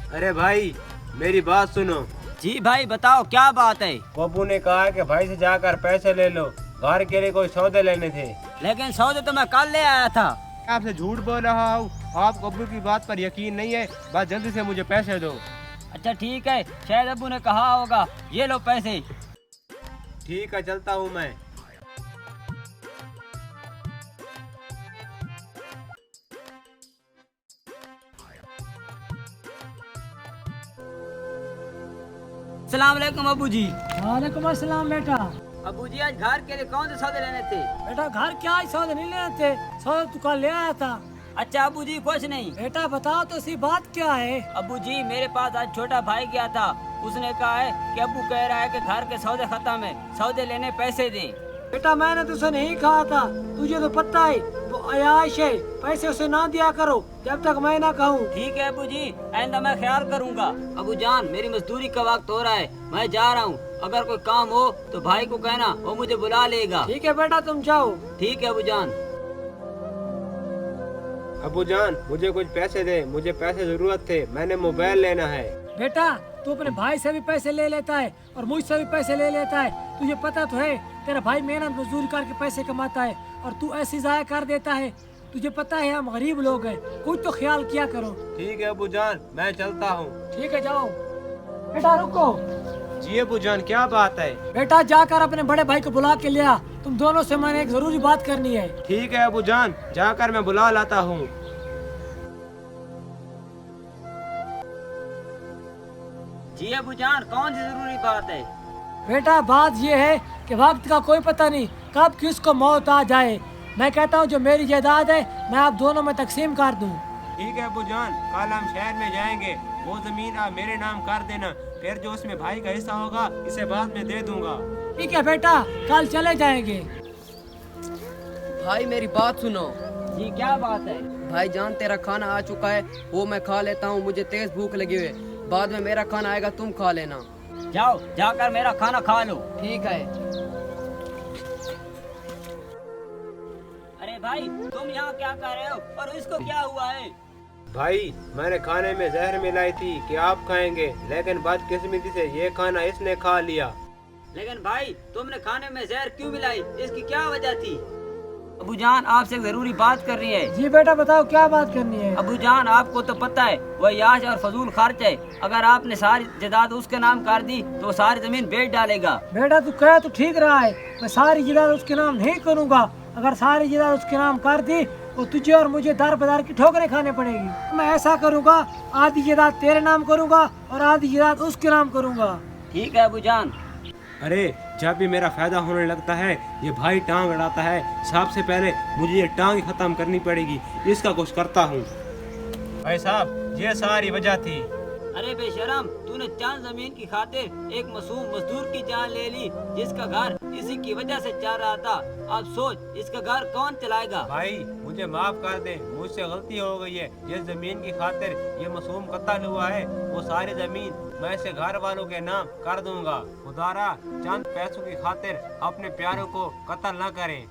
अरे भाई, मेरी बात सुनो। जी भाई बताओ क्या बात है। पप्पू ने कहा है कि भाई से जाकर पैसे ले लो, घर के लिए कोई सौदे लेने थे। लेकिन सौदे तो मैं कल ले आया था। आपसे झूठ बोल रहा हूँ, आप अब्बू की बात पर यकीन नहीं है। बस जल्दी से मुझे पैसे दो। अच्छा ठीक है, शायद अब्बू ने कहा होगा। ये लो पैसे। ठीक है, चलता हूँ मैं। अस्सलाम वालेकुम अब्बू जी। वालेकुम अस्सलाम बेटा। अब्बू जी आज घर के लिए कौन से सौदे लेने थे? बेटा घर क्या सौदे नहीं लेने थे, सौदे तू कल ले आया था। अच्छा अब्बू जी कुछ नहीं। बेटा बताओ तो सी बात क्या है। अब्बू जी मेरे पास आज छोटा भाई गया था, उसने कहा है कि अब्बू कह रहा है कि घर के सौदे खत्म है, सौदे लेने पैसे दें। बेटा मैंने तुझसे नहीं कहा था, तुझे तो पता है वो अयाश है, पैसे उसे ना दिया करो जब तक मैं ना कहूँ। ठीक है अब्बू जी, आइंदा मैं ख्याल करूँगा। अब्बू जान मेरी मजदूरी का वक्त हो रहा है, मैं जा रहा हूँ। अगर कोई काम हो तो भाई को कहना, वो मुझे बुला लेगा। ठीक है बेटा तुम जाओ। ठीक है अब्बू जान। अब्बू जान मुझे कुछ पैसे दे, मुझे पैसे जरूरत थे, मैंने मोबाइल लेना है। बेटा तू अपने भाई से भी पैसे ले लेता है और मुझसे भी पैसे ले लेता है। तुझे पता तो है तेरा भाई मेहनत मजदूरी करके पैसे कमाता है और तू ऐसे जाया कर देता है। तुझे पता है हम गरीब लोग हैं, कुछ तो ख्याल किया करो। ठीक है अब्बू जान, मैं चलता हूँ। ठीक है जाओ। बेटा रुको। जी अब्बू जान, क्या बात है? बेटा जाकर अपने बड़े भाई को बुला के लिया, तुम दोनों से मैंने एक जरूरी बात करनी है। ठीक है अब्बू जान, जाकर मैं बुला लाता हूँ। जी अब्बू जान कौन सी जरूरी बात है? बेटा बात ये है कि वक्त का कोई पता नहीं कब किसको मौत आ जाए। मैं कहता हूँ जो मेरी जायदाद है मैं आप दोनों में तकसीम कर दूँ। ठीक है अब्बू जान, कल हम शहर में जाएंगे, वो जमीन आप मेरे नाम कर देना, फिर जो उसमें भाई का हिस्सा होगा इसे बाद में दे दूंगा। ठीक है बेटा, कल चले जाएंगे। भाई मेरी बात सुनो। जी क्या बात है? भाई जान तेरा खाना आ चुका है, वो मैं खा लेता हूँ, मुझे तेज भूख लगी हुई है। बाद में मेरा खाना आएगा, तुम खा लेना। जाओ जाकर मेरा खाना खा लो। ठीक है। अरे भाई तुम यहाँ क्या कर रहे हो और इसको क्या हुआ है? भाई मैंने खाने में जहर मिलाई थी कि आप खाएंगे, लेकिन बदकिस्मती से ये खाना इसने खा लिया। लेकिन भाई तुमने खाने में जहर क्यों मिलाई, इसकी क्या वजह थी? अबू जान आपसे एक जरूरी बात करनी है। जी बेटा बताओ क्या बात करनी है। अबू जान आपको तो पता है वह याश और फजूल खर्च है, अगर आपने सारी जायदाद उसके नाम कर दी तो वो सारी जमीन बेच डालेगा। बेटा तू कह तो ठीक रहा है, मैं सारी जायदाद उसके नाम नहीं करूँगा। अगर सारी जायदाद उसके नाम कर दी तो तुझे और मुझे दर बदर की ठोकरें खाने पड़ेगी। मैं ऐसा करूँगा, आधी जायदाद तेरे नाम करूँगा और आधी जायदाद उसके नाम करूँगा। ठीक है अबू जान। अरे जब भी मेरा फायदा होने लगता है ये भाई टांग अड़ाता है। सबसे पहले मुझे ये टांग खत्म करनी पड़ेगी, इसका कुछ करता हूँ। भाई साहब ये सारी वजह थी। अरे बेशरम, तूने चंद जमीन की खातिर एक मासूम मजदूर की जान ले ली, जिसका घर इसी की वजह से चल रहा था। अब सोच इसका घर कौन चलाएगा? भाई मुझे माफ कर दे, मुझसे गलती हो गई है। ये जमीन की खातिर ये मासूम कत्ल हुआ है, वो सारी जमीन मैं इसे घर वालों के नाम कर दूंगा। खुदारा चंद पैसों की खातिर अपने प्यारों को कत्ल न करें।